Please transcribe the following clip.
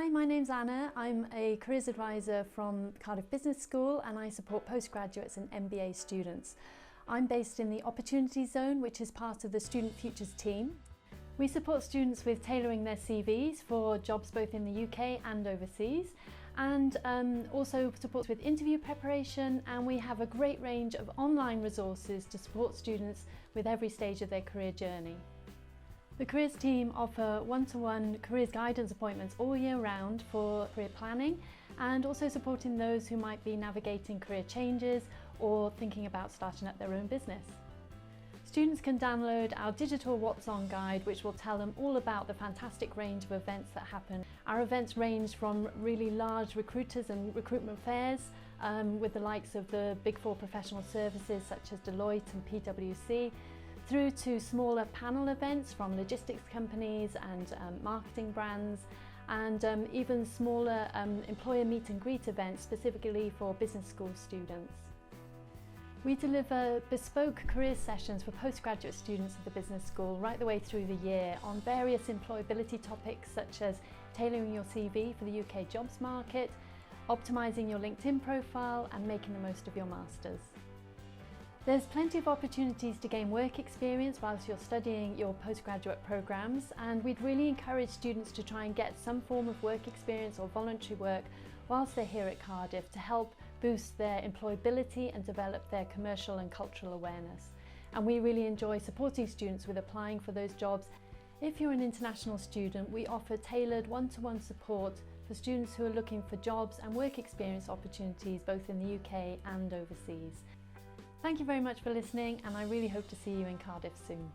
Hi, my name's Anna. I'm a careers advisor from Cardiff Business School and I support postgraduates and MBA students. I'm based in the Opportunity Zone, which is part of the Student Futures team. We support students with tailoring their CVs for jobs both in the UK and overseas, and also support with interview preparation, and we have a great range of online resources to support students with every stage of their career journey. The careers team offer one-to-one careers guidance appointments all year round for career planning and also supporting those who might be navigating career changes or thinking about starting up their own business. Students can download our digital What's On guide, which will tell them all about the fantastic range of events that happen. Our events range from really large recruiters and recruitment fairs with the likes of the Big Four professional services such as Deloitte and PwC, through to smaller panel events from logistics companies and marketing brands, and even smaller employer meet and greet events specifically for business school students. We deliver bespoke career sessions for postgraduate students at the business school right the way through the year on various employability topics such as tailoring your CV for the UK jobs market, optimising your LinkedIn profile and making the most of your masters. There's plenty of opportunities to gain work experience whilst you're studying your postgraduate programmes, and we'd really encourage students to try and get some form of work experience or voluntary work whilst they're here at Cardiff to help boost their employability and develop their commercial and cultural awareness. And we really enjoy supporting students with applying for those jobs. If you're an international student, we offer tailored one-to-one support for students who are looking for jobs and work experience opportunities both in the UK and overseas. Thank you very much for listening, and I really hope to see you in Cardiff soon.